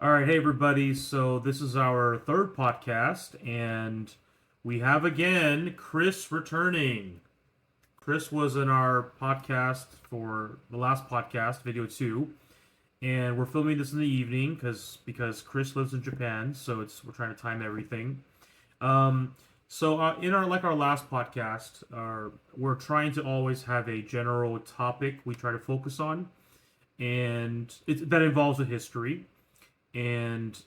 All right, hey everybody. So this is our third podcast, and we have again Chris returning. Chris was in our podcast for the last podcast, video two, and we're filming this in the evening because Chris lives in Japan, so we're trying to time everything. In our last podcast, we're trying to always have a general topic we try to focus on, and that involves a history and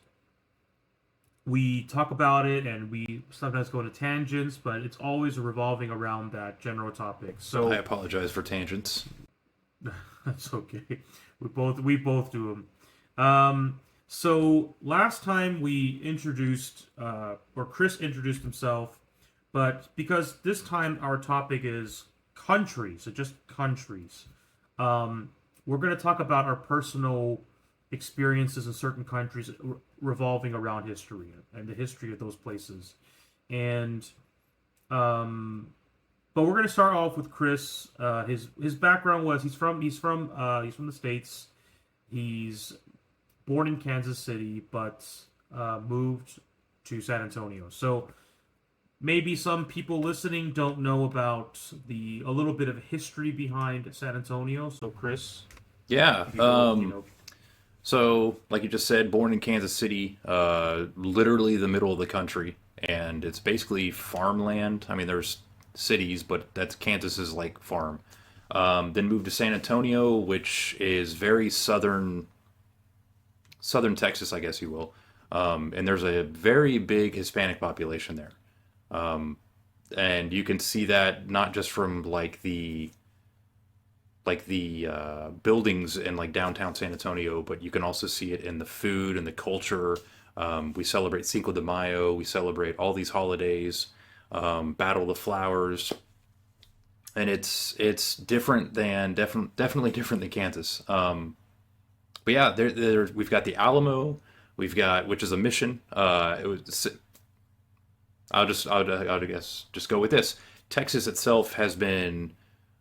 we talk about it and we sometimes go into tangents, but it's always revolving around that general topic. I So apologize for tangents. that's okay. We both do them. So last time we introduced or Chris introduced himself, but because this time our topic is countries, so just countries. We're going to talk about our personal experiences in certain countries revolving around history and the history of those places. And but we're going to start off with Chris. His background was he's from the States. He's born in Kansas City, but moved to San Antonio. So maybe some people listening don't know about a little bit of history behind San Antonio. So Chris, Yeah. if you will, So, like you just said, born in Kansas City, literally the middle of the country, and it's basically farmland. I mean, there's cities, but that's Kansas's like farm. Then moved to San Antonio, which is very southern Texas, I guess you will. And there's a very big Hispanic population there. And you can see that not just from like the buildings in like downtown San Antonio, but you can also see it in the food and the culture. We celebrate Cinco de Mayo. We celebrate all these holidays, Battle of the Flowers, and it's different than definitely different than Kansas. But yeah, we've got the Alamo, which is a mission. I'll guess just go with this. Texas itself has been.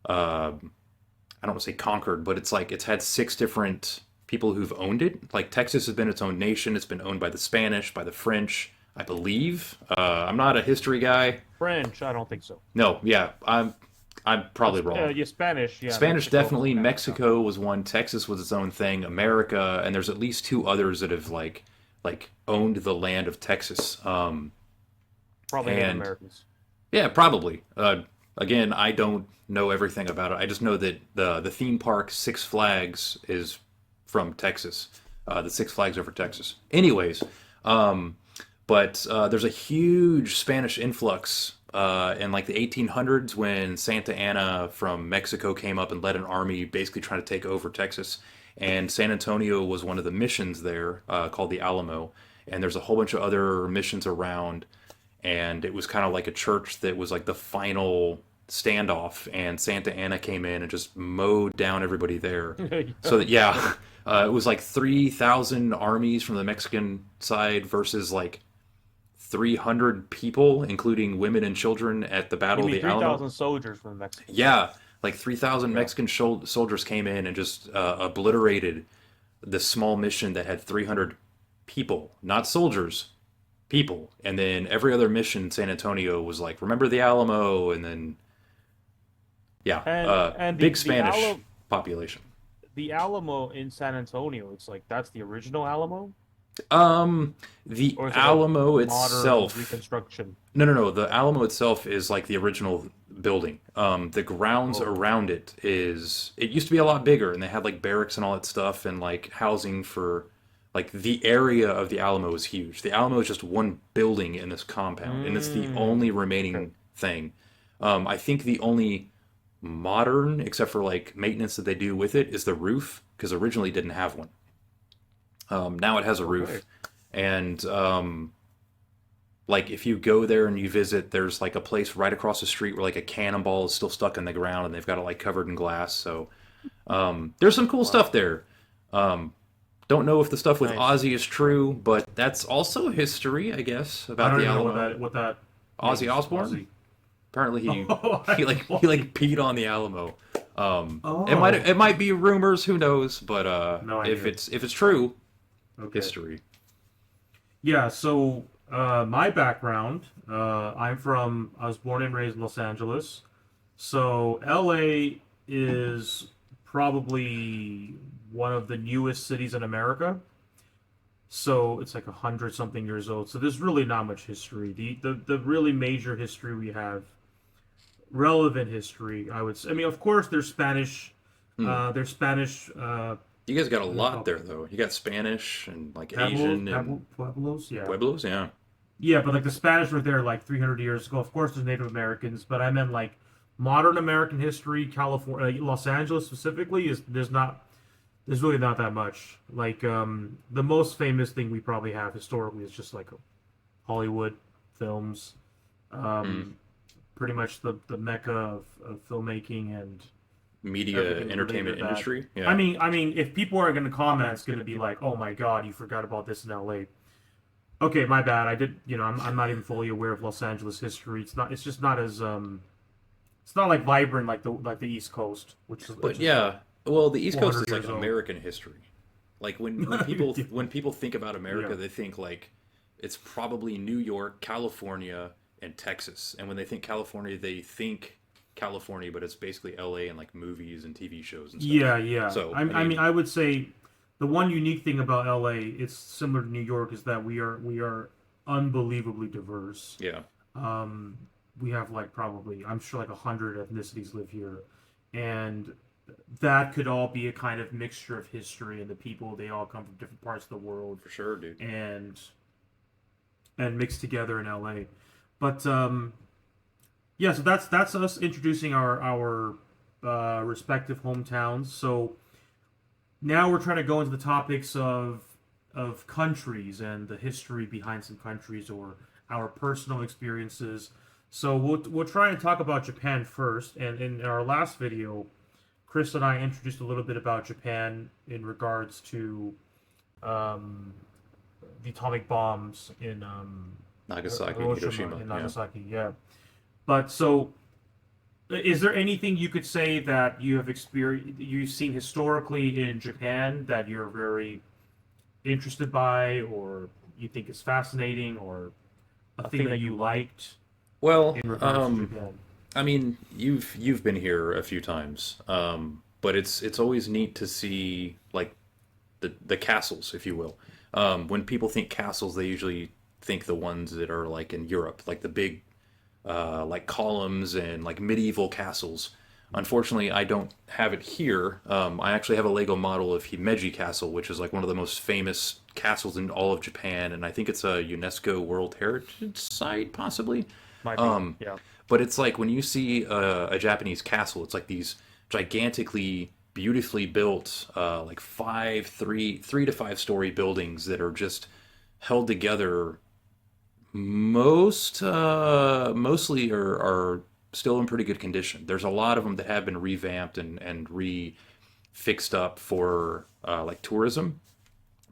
I don't want to say conquered, but it's had six different people who've owned it. Like Texas has been its own nation. It's been owned by the Spanish, by the French, I believe. I'm not a history guy. French, I don't think so. No, yeah, I'm probably wrong. Yeah, Spanish. Yeah, Spanish Mexico, definitely. Canada. Mexico was one. Texas was its own thing. America, and there's at least two others that have like owned the land of Texas. Probably Native And Americans. yeah, probably. Again, I don't know everything about it. I just know that the theme park Six Flags is from Texas. The Six Flags over Texas. Anyways, but there's a huge Spanish influx in like the 1800s when Santa Anna from Mexico came up and led an army basically trying to take over Texas. And San Antonio was one of the missions there called the Alamo. And there's a whole bunch of other missions around. And it was kind of like a church that was like the final standoff, and Santa Anna came in and just mowed down everybody there. So that, yeah, it was like 3,000 armies from the Mexican side versus like 300 people, including women and children, at the You Battle of mean the Alamo. 3,000 soldiers from Mexico? Yeah, like 3,000 Yeah. Mexican soldiers came in and just obliterated the small mission that had 300 people, not soldiers, people. And then every other mission in San Antonio was like, remember the Alamo, and then yeah, And big Spanish population. the Alamo in San Antonio, it's like that's the original Alamo, The or is it Alamo a modern itself. reconstruction? No. The Alamo itself is like the original building. The grounds Oh, around it used to be a lot bigger, and they had like barracks and all that stuff, and like housing for like the area of the Alamo is huge. The Alamo is just one building in this compound, and it's the only okay. remaining thing. I think the only modern, except for like maintenance that they do with it, is the roof, because originally it didn't have one. Now it has a Okay. roof, and like if you go there and you visit, there's like a place right across the street where like a cannonball is still stuck in the ground, and they've got it like covered in glass. So there's some cool Wow. stuff there. Um, don't know if the stuff with Nice. Ozzy is true, but that's also history, I guess, I about don't the even know Alamo. what that Ozzy means. Osbourne. Ozzy. Apparently Oh, I he like peed on the Alamo. It oh, might be rumors, who knows? But no if idea. it's true, Okay. history. Yeah, so my background, I was born and raised in Los Angeles. So LA is probably one of the newest cities in America. So it's like 100 something years old. So there's really not much history. The really major history we have, relevant history, I would say. I mean, of course, Hmm. there's Spanish, You guys got a what are they lot called? there, though. You got Spanish and like Pueblos, Asian and Pueblos, yeah. Pueblos. Yeah, Yeah, but like the Spanish were there like 300 years ago. Of course, there's Native Americans, but I meant like modern American history. California, Los Angeles specifically, is there's really not that much. Like the most famous thing we probably have historically is just like Hollywood films. hmm. Um, Pretty much the mecca of filmmaking and Media everything related entertainment to that. industry. I Yeah, mean, I mean, if people are going to comment, it's going to be like, "Oh my God, you forgot about this in L.A." Okay, my bad. I did, I'm not even fully aware of Los Angeles history. It's just not as it's not like vibrant like the East Coast, but which is like yeah. Well, the East Coast 400 is like years old. American history. Like when people think about Yeah. America, they think like it's probably New York, California, and Texas. And when they think California, they think California, but it's basically LA and like movies and TV shows and stuff. Yeah, yeah. So, I I mean, mean, I would say the one unique thing about LA, it's similar to New York, is that we are unbelievably diverse. yeah, Um, we have like probably, I'm sure like 100 ethnicities live here, and that could all be a kind of mixture of history and the people. They all come from different parts of the world, for sure, dude. and mixed together in LA. But yeah, so that's us introducing our respective hometowns. So now we're trying to go into the topics of countries and the history behind some countries or our personal experiences. So we'll try and talk about Japan first. And in our last video, Chris and I introduced a little bit about Japan in regards to um, the atomic bombs in Nagasaki and Hiroshima Hiroshima. and Yeah. Nagasaki. Yeah, but so is there anything you could say that you've seen historically in Japan that you're very interested by, or you think is fascinating, or a thing that you liked Well, in regards to Japan? I mean, you've been here a few times, but it's always neat to see like the castles, if you will. When people think castles, they usually think the ones that are like in Europe, like the big like columns and like medieval castles. Unfortunately, I don't have it here. I actually have a Lego model of Himeji Castle, which is like one of the most famous castles in all of Japan, and I think it's a UNESCO World Heritage Site, possibly. Might be. Um, Yeah. but it's like when you see a Japanese castle, it's like these gigantically, beautifully built, like three to five story buildings that are just held together. Mostly are still in pretty good condition. There's a lot of them that have been revamped and fixed up for like tourism,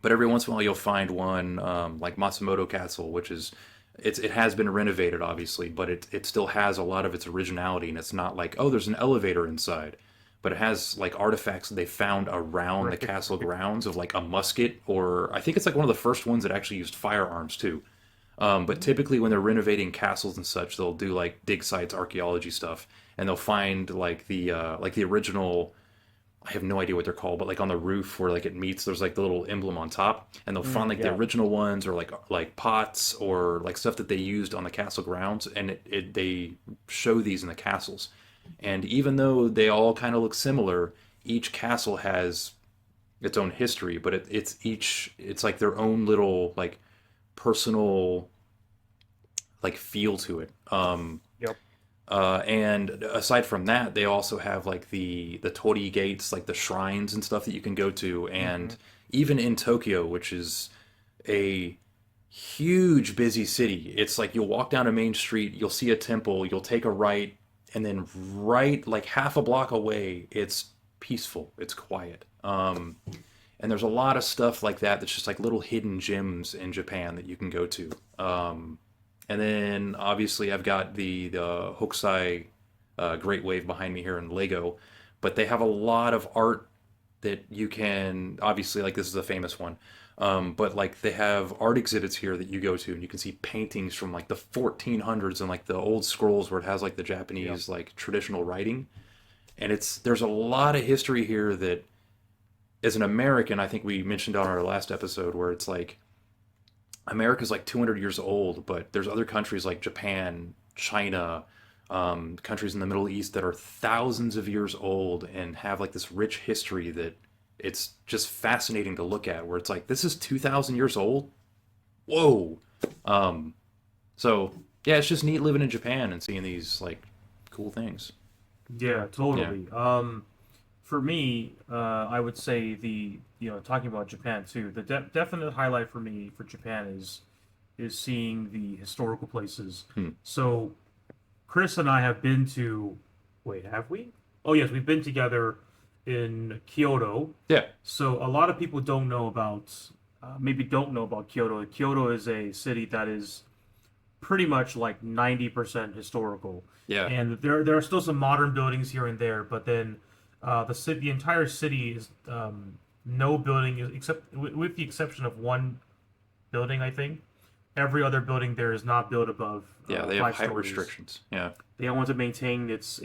but every once in a while you'll find one like Matsumoto Castle, which is it has been renovated obviously, but it still has a lot of its originality, and it's not like, oh, there's an elevator inside, but it has like artifacts that they found around the Right. castle grounds of like a musket, or I think it's like one of the first ones that actually used firearms too. But typically, when they're renovating castles and such, they'll do like dig sites, archaeology stuff, and they'll find like the original. I have no idea what they're called, but like on the roof where like it meets, there's like the little emblem on top, and they'll find like the Yeah. original ones, or like pots or like stuff that they used on the castle grounds, and they show these in the castles. And even though they all kind of look similar, each castle has its own history, but it's like their own little like personal like feel to it. Yep. And aside from that, they also have like the torii gates, like the shrines and stuff that you can go to. Hmm. And even in Tokyo, which is a huge busy city, it's like you'll walk down a main street, you'll see a temple, you'll take a right, and then right like half a block away, it's peaceful, it's quiet. And there's a lot of stuff like that that's just like little hidden gems in Japan that you can go to. And then obviously I've got the Hokusai Great Wave behind me here in Lego, but they have a lot of art that you can obviously, like, this is a famous one. But like they have art exhibits here that you go to, and you can see paintings from like the 1400s and like the old scrolls where it has like the Japanese like traditional writing, and there's a lot of history here that, as an American, I think we mentioned on our last episode where it's like America's like 200 years old, but there's other countries like Japan, China, countries in the Middle East that are thousands of years old and have like this rich history that it's just fascinating to look at. Where it's like, this is 2,000 years old. Whoa. So yeah, it's just neat living in Japan and seeing these like cool things. Yeah, totally. For me, I would say talking about Japan too, the definite highlight for me for Japan is seeing the historical places. So Chris and I have been to, wait, have we? Oh yes, we've been together in Kyoto. Yeah. So a lot of people don't know about, maybe don't know about Kyoto. Kyoto is a city that is pretty much like 90% historical. Yeah. And there are still some modern buildings here and there, but then the entire city is no building except with the exception of one building, I think. Every other building there is not built above Yeah, they have five height stories. restrictions. Yeah. They want to maintain its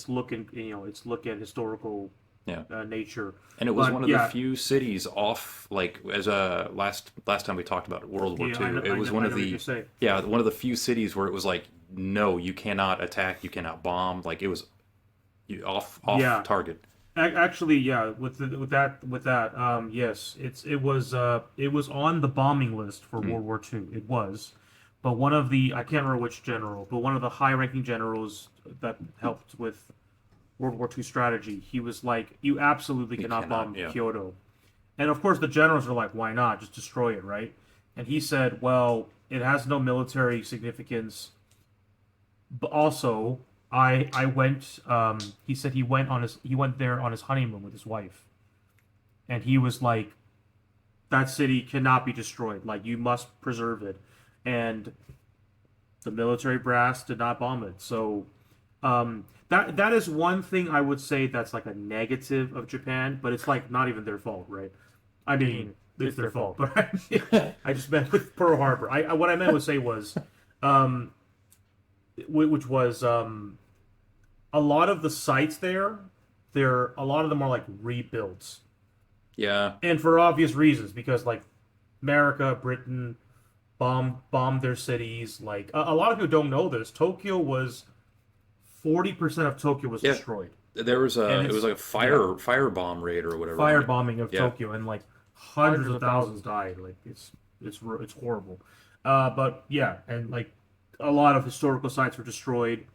look and its look at historical Yeah. nature. And it was But, one of yeah, the few cities off, like as last time we talked about World War yeah, II. It was one I of know what the you're saying. one of the few cities where it was like, no, you cannot attack, you cannot bomb. Like it was off Yeah. target. Actually, yeah, with that, yes, it was on the bombing list for World War II. It was, but one of the I can't remember which general, but one of the high-ranking generals that helped with World War II strategy, he was like, "You absolutely cannot cannot, bomb yeah. Kyoto," and of course the generals are like, "Why not? Just destroy it, right?" And he said, "Well, it has no military significance, but also." I went. He said he went there on his honeymoon with his wife, and he was like, "That city cannot be destroyed. Like you must preserve it," and the military brass did not bomb it. So, that is one thing I would say that's like a negative of Japan, but it's like not even their fault, right? I mean, it's their fault, but I just meant with Pearl Harbor. I what I meant to say was, which was a lot of the sites there, a lot of them are like rebuilt, Yeah. and for obvious reasons because like America, Britain bombed their cities. Like a lot of people don't know this. 40% of Tokyo was Yeah. destroyed. There was And it was it's- like a firebombing raid or whatever. Firebombing of Yeah. Tokyo, and like hundreds of thousands died. Like it's horrible. But yeah, and like a lot of historical sites were destroyed.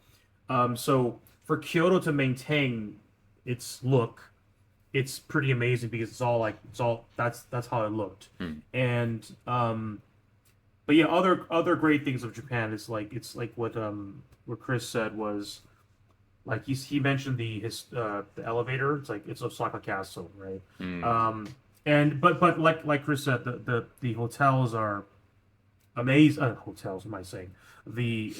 So for Kyoto to maintain its look, it's pretty amazing because that's how it looked. And but yeah, other great things of Japan is like it's like what Chris said was like he mentioned the elevator. It's Osaka Castle, right? And but like Chris said, the hotels are amazing. Hotels, what am I saying? The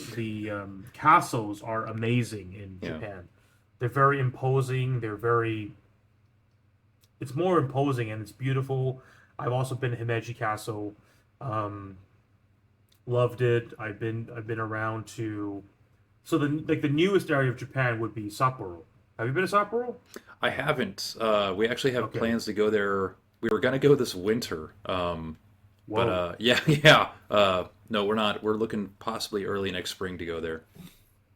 castles are amazing in Yeah. Japan. They're very imposing. It's more imposing and it's beautiful. I've also been to Himeji Castle. Loved it. I've been around to. So the newest area of Japan would be Sapporo. Have you been to Sapporo? I haven't. We actually have Okay. plans to go there. We were gonna go this winter. But Whoa. yeah, yeah. No, we're not. We're looking possibly early next spring to go there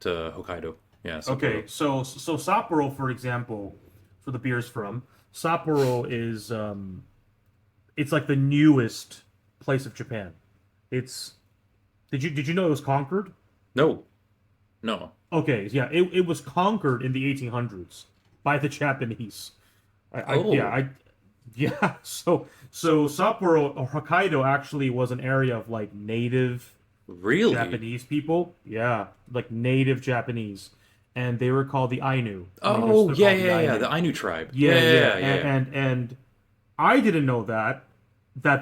to Hokkaido. Yeah. Okay, Sapporo. so Sapporo, for example, for the beers from Sapporo is it's like the newest place of Japan. It's did you know it was conquered? No, no. Okay, yeah, it was conquered in the 1800s by the Japanese. Oh. Yeah. So Sapporo or Hokkaido actually was an area of like native Really? Japanese people. Yeah, like native Japanese, and they were called the Ainu. Oh, They're yeah, called the yeah, yeah. Ainu. The Ainu tribe. Yeah, yeah, yeah. and I didn't know that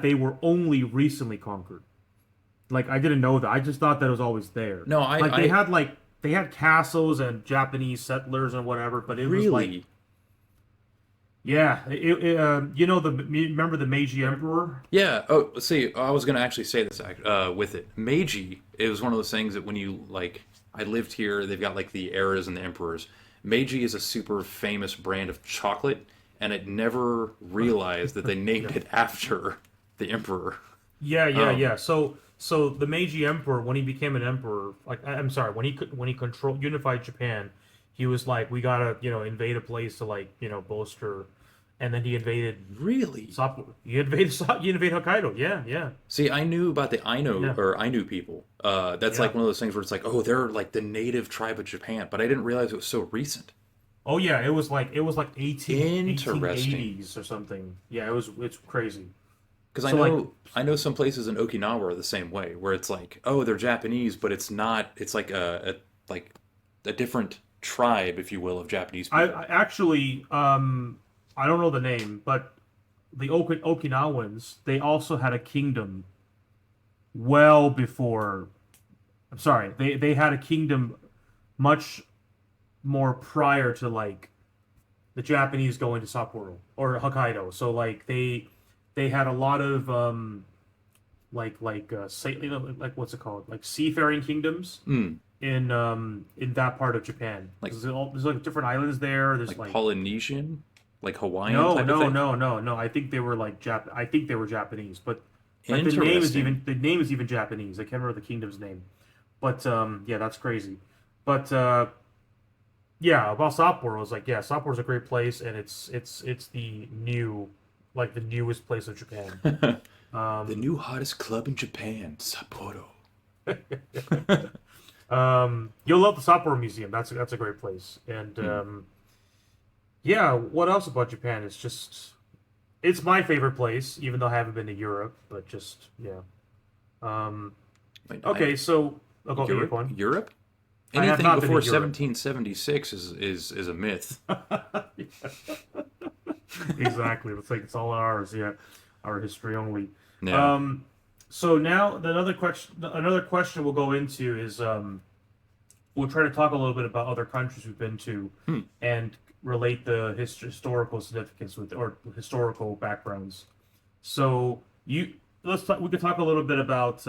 they were only recently conquered. Like I didn't know that. I just thought that it was always there. No, they had castles and Japanese settlers and whatever, but it was like Really? Yeah, you know remember the Meiji Emperor? Yeah. Oh, see, I was gonna actually say this with it. Meiji, it was one of those things that when you like, I lived here. They've got like the eras and the emperors. Meiji is a super famous brand of chocolate, and it never realized that they named Yeah. it after the emperor. Yeah, yeah, Um, yeah. So the Meiji Emperor, when he became an emperor, like I'm sorry, when he controlled unified Japan, he was like, we gotta, invade a place to like, bolster, and then he invaded really? Sapporo. He invaded Hokkaido. Yeah, yeah, See, I knew about the yeah, Ainu people. That's like yeah. one of those things where it's like, oh, they're like the native tribe of Japan, but I didn't realize it was so recent. Oh yeah, it was like 18 Interesting. 1880s or something. Yeah, it's crazy. Because So like, I know some places in Okinawa are the same way, where it's like, oh, they're Japanese, but it's not. It's like like a different tribe, if you will, of Japanese people. I actually I don't know the name, but the Okinawans, they also had a kingdom well before. I'm sorry, they had a kingdom much more prior to like the Japanese going to Sapporo or Hokkaido. So like they had a lot of like what's it called, like seafaring kingdoms Hmm. in that part of Japan Like because there's like different islands there. There's like like Polynesian, like Hawaiian no type of no thing. no no no. I think they were like I think they were Japanese, but like Interesting. the name is even Japanese. I can't remember the kingdom's name, but yeah, that's crazy. But yeah, about Sapporo, I was like, yeah, Sapporo's a great place, and it's the new, like the newest place of Japan. The Um, new hottest club in Japan, Sapporo. you'll love the Sapporo Museum. That's a great place. And Hmm. yeah, what else about Japan? It's my favorite place, even though I haven't been to Europe. But just yeah. Um, Wait, okay, so go ahead, Europe? Yaquan. Europe? I have Anything not been to before Europe. 1776 is a myth. Exactly. It's all ours. Yeah, our history only. Yeah. Um, so now another question we'll go into is we'll try to talk a little bit about other countries we've been to Hmm. and relate the historical significance with or historical backgrounds. So we could talk a little bit about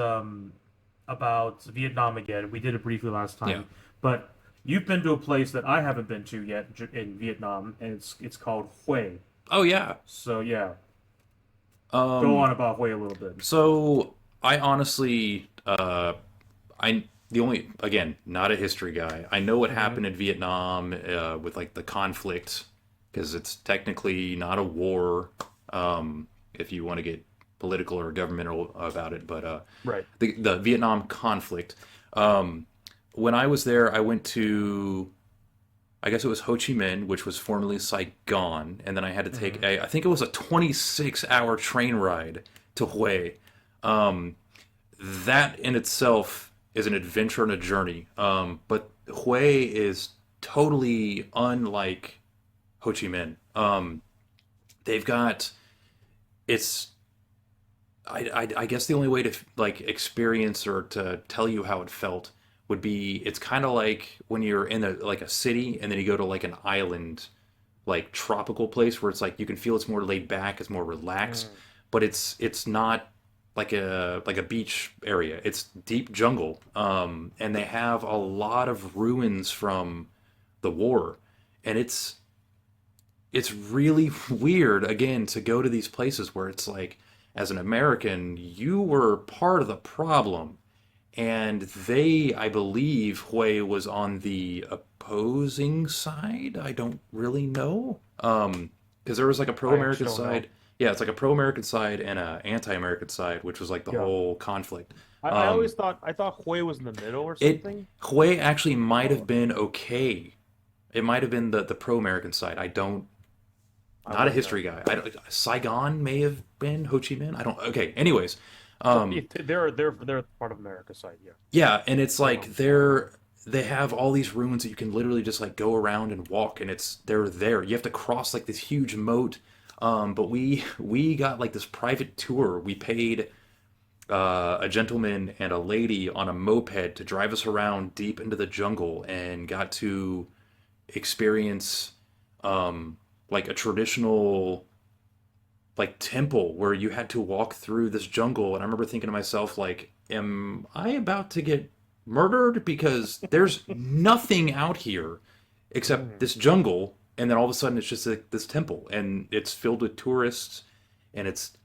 Vietnam again. We did it briefly last Yeah. time, but you've been to a place that I haven't been to yet in Vietnam, and it's called Hue. Oh yeah. So yeah, go Um on about Hue a little bit. so I honestly I the only again, not a history guy. I know what Hmm. happened in Vietnam with like the conflict because it's technically not a war if you want to get political or governmental about it, but Right. the Vietnam conflict. Um when I was there, I went to I guess it was Ho Chi Minh, which was formerly Saigon, and then I had to take Hmm. I think it was a 26-hour train ride to Hue. Um, that in itself is an adventure and a journey. But Hue is totally unlike Ho Chi Minh. They've got it's I guess the only way to like experience or to tell you how it felt would be it's kind of like when you're in like a city and then you go to like an island like tropical place where it's like you can feel it's more laid back, it's more relaxed, Mm. but it's not like a beach area. It's deep jungle, and they have a lot of ruins from the war, and it's really weird again to go to these places where it's like as an American you were part of the problem and they, I believe, Hui was on the opposing side. I don't really know, because there was like a I pro-American actually don't know. side. Yeah, it's like a pro-American side and a anti-American side, which was like the Yeah. whole conflict. I Um, always thought Hue was in the middle or it something. Hui actually might have Oh, been okay. It might have been the pro-American side. I don't, I not a wouldn't know. history guy. I don't, Saigon may have been Ho Chi Minh. I don't. Okay. Anyways, So yeah, um, they're part of America's side. Yeah. yeah, and it's Oh, like they have all these ruins that you can literally just like go around and walk, and they're there. You have to cross like this huge moat. But we got like this private tour. We paid a gentleman and a lady on a moped to drive us around deep into the jungle and got to experience. like a traditional like temple where you had to walk through this jungle, and I remember thinking to myself like, am I about to get murdered because there's nothing out here except Mhm. this jungle, and then all of a sudden it's just like this temple and it's filled with tourists and it's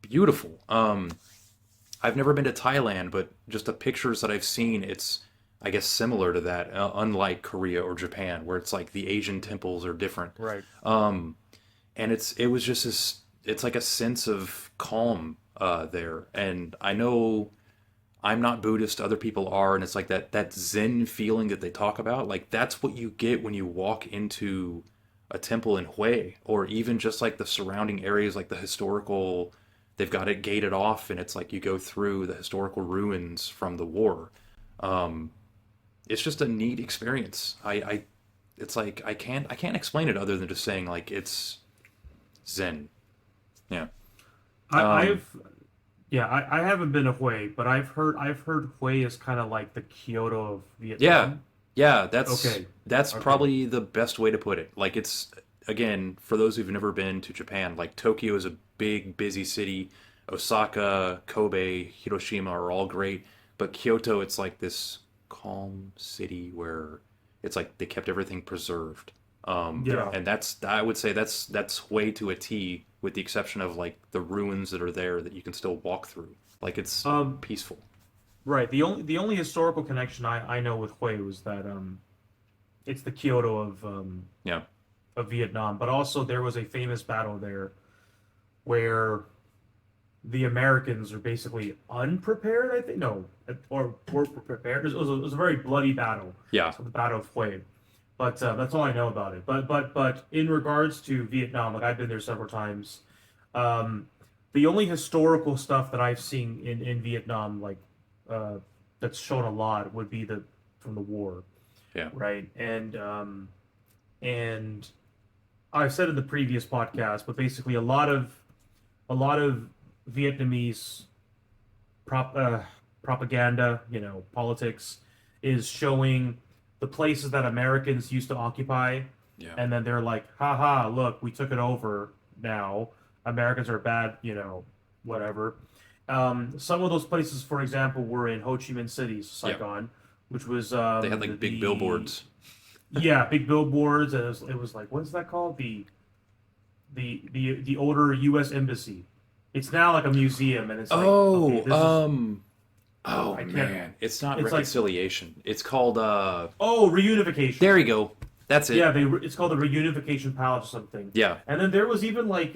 beautiful. I've never been to Thailand, but just the pictures that I've seen, it's I guess similar to that, unlike Korea or Japan, where it's like the Asian temples are different. Right. And it was just this, it's like a sense of calm there. And I know I'm not Buddhist, other people are, and it's like that Zen feeling that they talk about. Like that's what you get when you walk into a temple in Hue, or even just like the surrounding areas, like the historical. They've got it gated off, and it's like you go through the historical ruins from the war. Um, it's just a neat experience. It's like I can't explain it other than just saying like it's Zen. Yeah. I, Um, I've yeah, I haven't been to Hue, but I've heard Hue is kind of like the Kyoto of Yeah, Vietnam. yeah, that's Okay, that's okay, probably the best way to put it. Like it's again, for those who've never been to Japan, like Tokyo is a big, busy city. Osaka, Kobe, Hiroshima are all great, but Kyoto, it's like this calm city where it's like they kept everything preserved. yeah. Yeah. And I would say that's way to a T, with the exception of like the ruins that are there that you can still walk through. Like it's Um, peaceful. right. The only historical connection I know with Hue was that it's the Kyoto Yeah, of Vietnam, but also there was a famous battle there where the Americans are basically unprepared. I think no, or were prepared. It was a very bloody battle. yeah, So the Battle of Hue. But that's all I know about it. But in regards to Vietnam, like I've been there several times. Um, the only historical stuff that I've seen in Vietnam, like uh, that's shown a lot, would be the from the war, yeah, right? And I've said in the previous podcast, but basically a lot of Vietnamese prop propaganda, politics, is showing the places that Americans used to occupy, yeah. and then they're like, haha, look, we took it over now. Americans are bad, whatever. Some of those places, for example, were in Ho Chi Minh City, Yeah. Saigon, which was They had like big billboards. yeah, big billboards. And it was like, what's that called? The older U.S. Embassy. It's now like a museum, and it's like, okay, Oh, this is oh I can't. man, it's not It's like, reconciliation. It's called oh, reunification. there you go. That's it. Yeah, it's called the Reunification Palace or something. Yeah. And then there was even like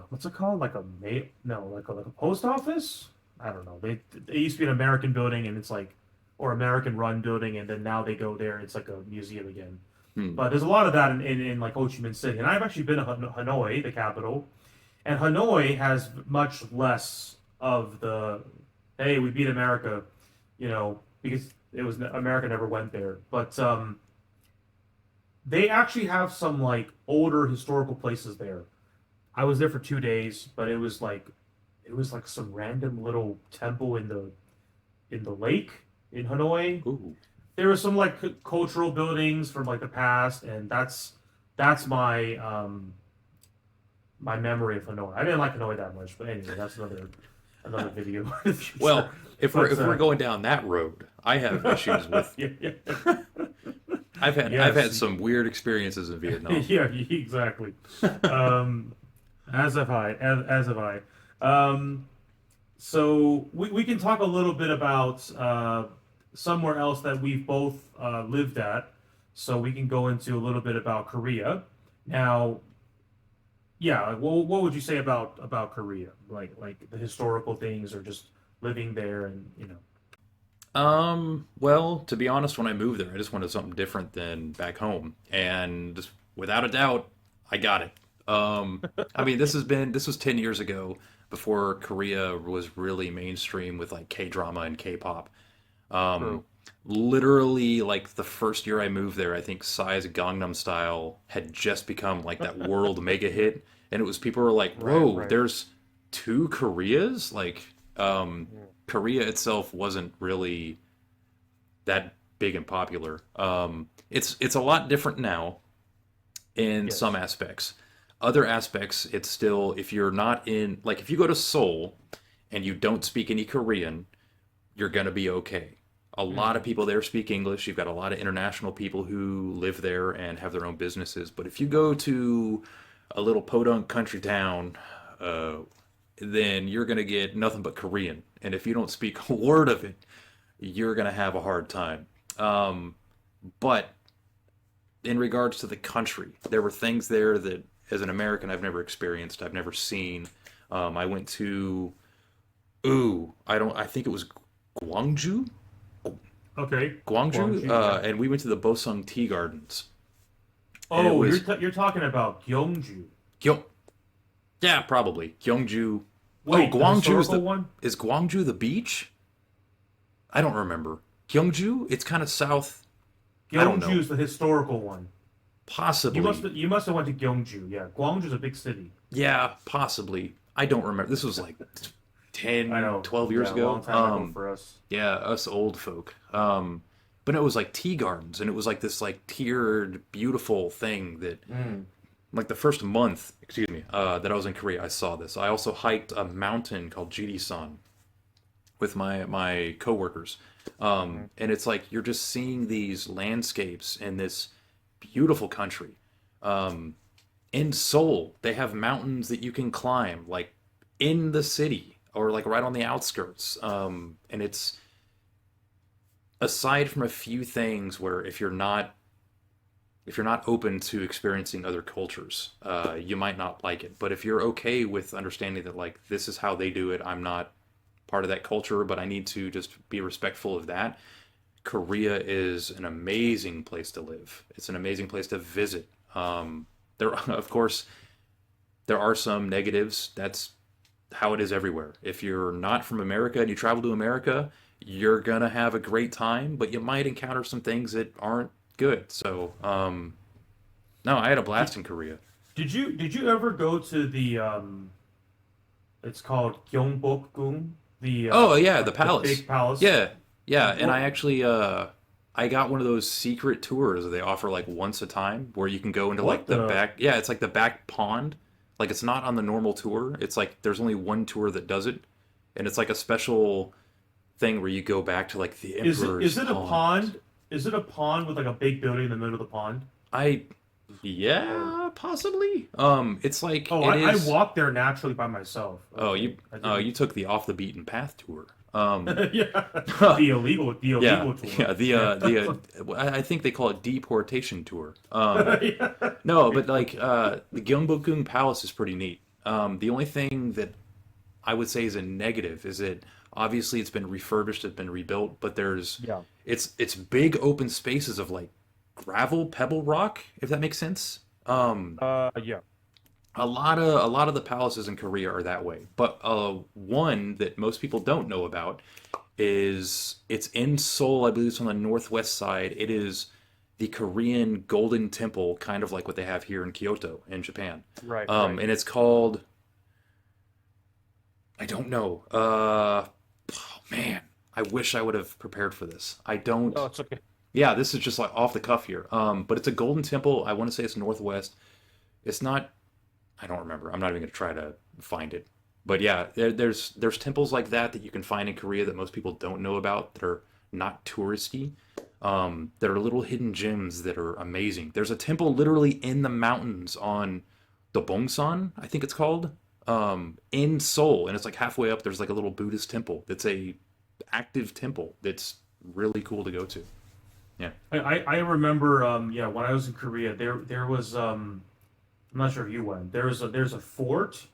what's it called? Like a mail? No, like a post office. I don't know. They used to be an American building, and it's like, or American run building, and then now they go there. It's like a museum again. Hmm. But there's a lot of that in like Ho Chi Minh City, and I've actually been to Hanoi, the capital, and Hanoi has much less of the, hey, we beat America, because it was America never went there. But they actually have some like older historical places there. I was there for 2 days, but it was like some random little temple in the lake in Hanoi. Ooh. There were some like cultural buildings from like the past, and that's my memory of Hanoi. I didn't like Hanoi that much, but anyway, that's another video in the future. Well, if we're But if we're going down that road, I have issues with. yeah, yeah, I've had yes, some weird experiences in Vietnam. yeah, exactly. Um, as have I, as have I. So we can talk a little bit about somewhere else that we've both lived at. So we can go into a little bit about Korea. Now, yeah, what would you say about Korea? Like the historical things, or just living there, and. Well, to be honest, when I moved there, I just wanted something different than back home, and just without a doubt, I got it. I mean, this was 10 years ago, before Korea was really mainstream with like K-drama and K-pop. Um, True. Literally, like the first year I moved there, I think Psy's Gangnam Style had just become like that world mega hit, and it was people were like, Right. "Whoa, Right. there's two Koreas?" Like, Mm. Korea itself wasn't really that big and popular. It's a lot different now in some Yes. aspects. Other aspects, it's still, if you're not in, like, if you go to Seoul and you don't speak any Korean, you're going to be okay. A lot of Mm. people there speak English. You've got a lot of international people who live there and have their own businesses. But if you go to a little podunk country town, uh, then you're going to get nothing but Korean. And if you don't speak a word of it, you're going to have a hard time. Um, but in regards to the country, there were things there that, as an American, I've never experienced, I've never seen. I went to, I think it was Gwangju, Okay. Gwangju, Guangzhou, yeah. and we went to the Bosung Tea Gardens, and it Oh, was you're talking about Gyeongju. Gyo, yeah, probably Gyeongju. Oh, Wait, the Gwangju historical one? is Gwangju the beach? I don't remember. Gyeongju, it's kind of south. I don't Gyeongju know. is the historical one. Possibly, You must have went to Gyeongju. Yeah, Gwangju's a big city. yeah, possibly. I don't remember. This was like I 10, know. 12 years Yeah, a ago. long time ago for us. Yeah, us old folk. But it was like tea gardens, and it was like this like tiered, beautiful thing that, Mm. like the first month, excuse me, that I was in Korea, I saw this. I also hiked a mountain called Jirisan with my coworkers, and it's like you're just seeing these landscapes in this beautiful country. Um, in Seoul, they have mountains that you can climb, like in the city or like right on the outskirts. And it's aside from a few things where if you're not open to experiencing other cultures, you might not like it. But if you're okay with understanding that like this is how they do it, I'm not part of that culture, but I need to just be respectful of that. Korea is an amazing place to live. It's an amazing place to visit. There, of course, there are some negatives. That's how it is everywhere. If you're not from America and you travel to America, you're gonna have a great time, but you might encounter some things that aren't good. So, no, I had a Did, blast in Korea. did you ever go to the it's called Gyeongbokgung, the Oh yeah, the the palace. big palace. Yeah, yeah, and I What actually I got one of those secret tours that they offer like once a time where you can go into like what the the back. Yeah, it's like the back pond. Like it's not on the normal tour. It's like there's only one tour that does it, and it's like a special thing where you go back to like the emperor's is it a pond. pond? Is it a pond with like a big building in the middle of the pond? I Or Yeah, possibly. It's like oh, it I is. walked there naturally by myself. Oh, Okay, I you didn't. took the off the beaten path tour. Yeah, the Yeah, illegal tour. yeah. Yeah. I think they call it deportation tour. Yeah. No, but like the Gyeongbokgung Palace is pretty neat. The only thing that I would say is a negative is that obviously it's been refurbished, it's been rebuilt, but Yeah. it's big open spaces of like gravel, pebble rock, if that makes sense. Yeah. A lot of the palaces in Korea are that way. But one that most people don't know about is it's in Seoul, I believe it's on the northwest side. It is the Korean Golden Temple, kind of like what they have here in Kyoto in Japan. Right. Right. And it's called, I don't know. Oh man, I wish I would have prepared for this. I don't. No, it's okay. Yeah, this is just like off the cuff here. But it's a Golden Temple. I want to say it's northwest. It's not. I don't remember. I'm not even going to try to find it. But yeah, there's temples like that you can find in Korea that most people don't know about that are not touristy. There are little hidden gems that are amazing. There's a temple literally in the mountains on the Bongsan, I think it's called, in Seoul, and it's like halfway up. There's like a little Buddhist temple that's a active temple that's really cool to go to. Yeah. I remember yeah, when I was in Korea there was I'm not sure if you went. There's a fort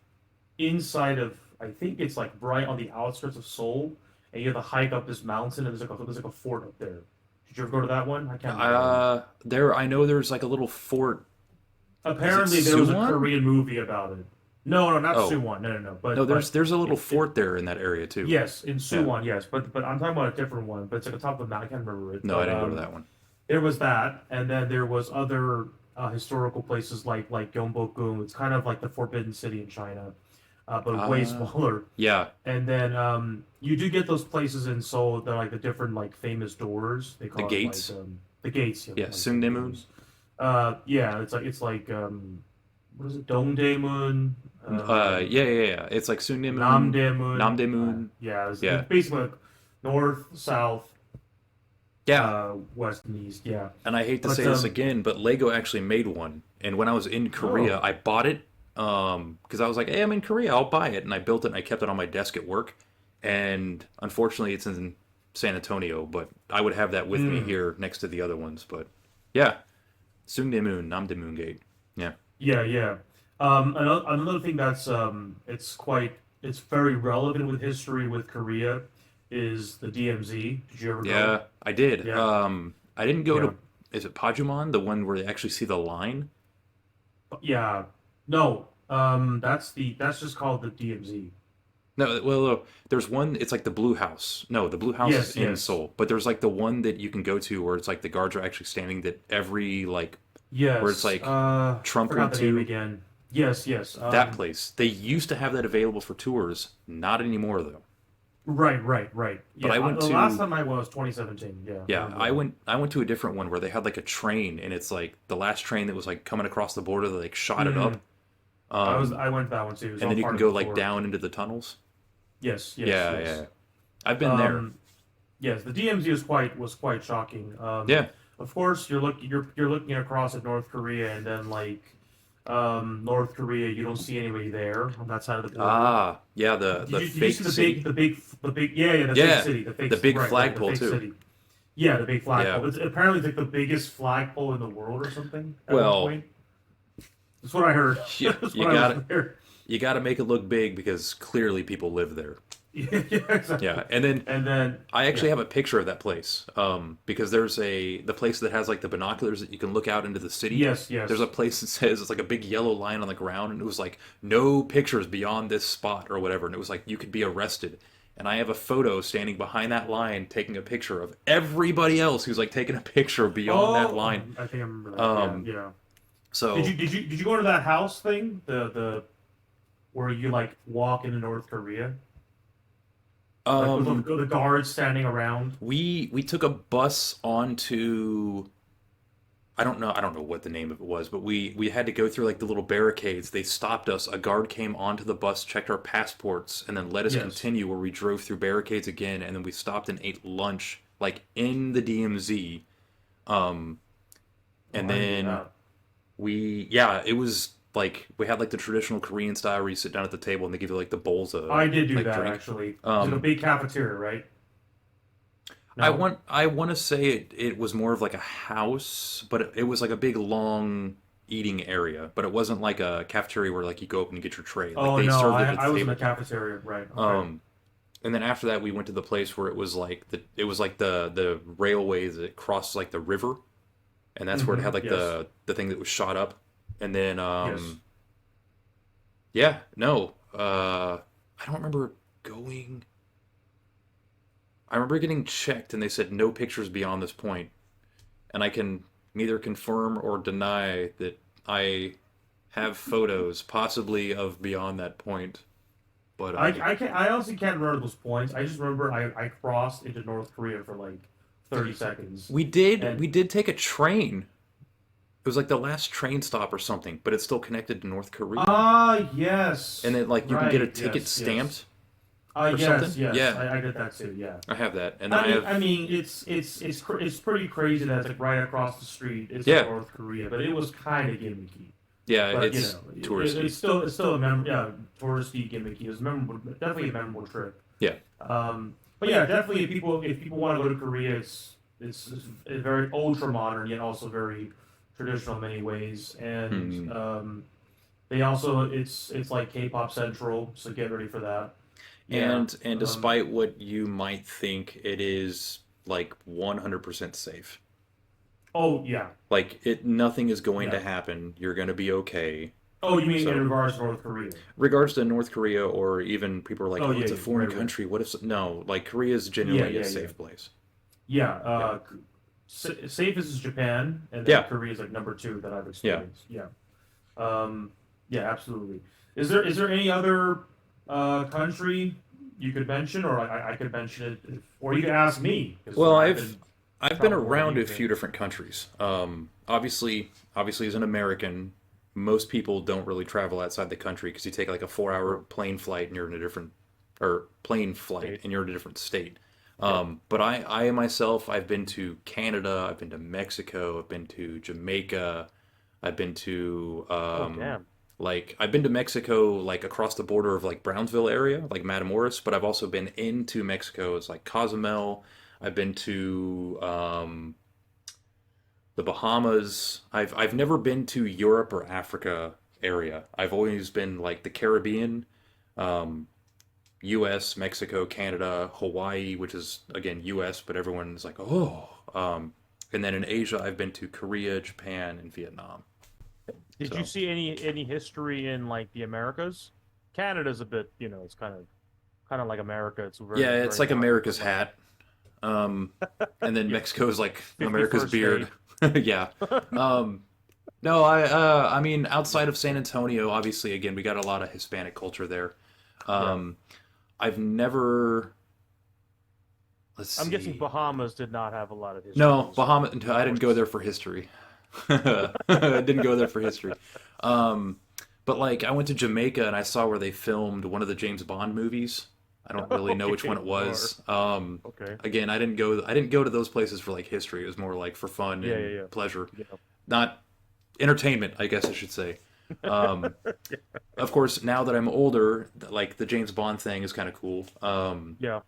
inside of, I think it's like right on the outskirts of Seoul, and you have to hike up this mountain, and there's like a fort up there. Did you ever go to that one? I can't remember. I know there's like a little fort. Is it Apparently there was a Suwon? Korean movie about it. No, no, not Oh, Suwon. No, no, no. no, there's a little It fort there in that area too. yes, in Yeah. Suwon, yes, but I'm talking about a different one. But it's like on top of the mountain. I can't remember it. No, I But didn't go to that one. there was that, and then there was other historical places like Gyeongbokgung. It's kind of like the Forbidden City in China. but way Ah, smaller. yeah, And then you do get those places in Seoul that are like the different like famous doors. They the call it like gates. the gates, yeah, Yeah, like the Sungdaemun. doors. Yeah, it's like what is it? Dongdaemun, Yeah, yeah, yeah. It's like Sungdaemun, Namdaemun. Namdaemun. Yeah, it's Yeah, basically like north, south, yeah. west, and east. Yeah, And I hate to but say this again, but Lego actually made one. And when I was in Korea, oh, I bought it because I was like, "Hey, I'm in Korea, I'll buy it." And I built it and I kept it on my desk at work. And unfortunately, it's in San Antonio, but I would have that with me mm, here next to the other ones. But yeah, Sungdaemun, Namdaemun Gate. Yeah, yeah, yeah. Another thing that's it's very relevant with history with Korea is the DMZ. Did you ever go? yeah, I did. Yeah, I didn't go yeah, to. Is it Pajumon, the one where they actually see the line? yeah. No, that's just called the DMZ. No, well, there's one. It's like the Blue House. No, the Blue House is Yes, in yes, Seoul, but there's like the one that you can go to where it's like the guards are actually standing. That every like where it's yes. like Trump Forgot went the name to again. Yes, yes. that place. They used to have that available for tours. Not anymore though. Right, right, right. But Yeah, I went the last to time I was 2017. Yeah, I yeah, remember I that. went I went to a different one where they had like a train, and it's like the last train that was like coming across the border. They like shot it Hmm. up, um, I went to that one too. It was and all then you part can of the go like tour. down into the tunnels. Yes, yes, Yeah, yes. yeah. I've been there. Um, yes, the DMZ was quite shocking. Yeah. Of course, you're looking across at North Korea, and then like North Korea, you don't see anybody there on that side of the border. Ah, yeah. The Did you fake see city. the big yeah, yeah, the fake Yeah, city, the fake the big right, right, the flagpole fake too. city. Yeah, the big Yeah. flagpole. It's apparently like the biggest flagpole in the world or something at one Well, point. That's what I heard. you, That's you what I was got there. you got to make it look big because clearly people live there. Yeah, yeah, Yeah, exactly. and then And then I yeah. actually have a picture of that place. Because there's the place that has like the binoculars that you can look out into the city. Yes, There's a yes. place that says it's like a big yellow line on the ground, and it was like no pictures beyond this spot or whatever, and it was like you could be arrested. And I have a photo standing behind that line taking a picture of everybody else who's like taking a picture beyond that Oh, line. I think I remember that. Yeah, Um, yeah. so Did you go to that house thing? The where you like walk into North Korea? Like with um the guards standing around? we took a bus onto I don't know what the name of it was, but we had to go through like the little barricades. They stopped us. A guard came onto the bus, checked our passports, and then let us Yes. continue where we drove through barricades again, and then we stopped and ate lunch like in the DMZ. Um Oh, and I didn't do then that. it was like we had like the traditional Korean style where you sit down at the table and they give you like the bowls of I did do like that drink. actually. It was like a Um big cafeteria, right? No? I want to say it was more of like a house, but it was like a big long eating area, but it wasn't like a cafeteria where like you go up and you get your tray. Like Oh they no, served it at I the was in the table. cafeteria, right? Okay. Um, and then after that we went to the place where it was like the railway that crossed like the river, and that's where it had like Yes. the thing that was shot up. And then Yes. yeah, no, I don't remember going. I remember getting checked and they said no pictures beyond this point, and I can neither confirm or deny that I have photos, possibly of beyond that point. But I honestly can't remember those points. I just remember I crossed into North Korea for like 30 seconds. we And did take a train. It was like the last train stop or something, but it's still connected to North Korea. yes. And then like you can get a Right. ticket Yes, yes. stamped or Yes, something. yes. Yeah, I did that too. Yeah. I have that, and then I have I mean, it's pretty crazy that it's like right across the street is like yeah, North Korea, but it was kind of gimmicky. yeah. But you It's know, touristy. it's still a touristy gimmicky. It was memorable, definitely a memorable trip. Yeah. But yeah, definitely if people want to go to Korea, it's very ultra modern yet also very traditional in many ways, and Hmm. they also it's like K-pop central, so get ready for that. Yeah. And Um, despite what you might think, it is like 100% safe. oh yeah. Like it, nothing is going to Yeah. happen. You're going to be okay. Oh, you mean in So, regards to North Korea? regards to North Korea, or even people are like, Oh "Oh, yeah, it's a yeah, foreign right, right. country. What if?" No, like Korea is Yeah, genuinely a yeah, yeah, safe place. yeah. Yeah, Safest is Japan, and then yeah, Korea is like number two that I've yeah. experienced. Yeah. Um, yeah, absolutely. Is there any other country you could mention, or I could mention it, or you could ask me because Well, I've been I've been traveling more than around a you've few been. different countries. Obviously, as an American, most people don't really travel outside the country because you take like a 4 hour True. plane flight and you're in a different, or plane flight State. and you're in a different state. Yep. But I myself, I've been to Canada, I've been to Mexico, I've been to Jamaica, I've been to Oh damn. like I've been to Mexico like across the border of like Brownsville area, like Matamoros, but I've also been into Mexico as like Cozumel. I've been to the Bahamas. I've never been to Europe or Africa area. I've always been like the Caribbean, um, U.S., Mexico, Canada, Hawaii, which is again U.S., but everyone's like, oh. And then in Asia, I've been to Korea, Japan, and Vietnam. Did you So see any history in like the Americas? Canada's a bit, it's kind of like America. It's yeah, very it's very like modern, America's but like hat. Um, and then yeah, Mexico's like America's 51st beard. state. Yeah. Um, no, I mean outside of San Antonio, obviously again we got a lot of Hispanic culture there. Yeah. Um, I've never let's I'm guessing see. Bahamas did not have a lot of No, history, so Bahamas. I of didn't go course. there for history. I didn't go there for history. Um, but like I went to Jamaica and I saw where they filmed one of the James Bond movies. I don't really know which one Okay, it sure. was. Okay. Again, I didn't go. I didn't go to those places for like history. It was more like for fun Yeah, and yeah, pleasure, yeah. not entertainment. I guess I should say. Um, of course, now that I'm older, like the James Bond thing is kind of cool. Yeah.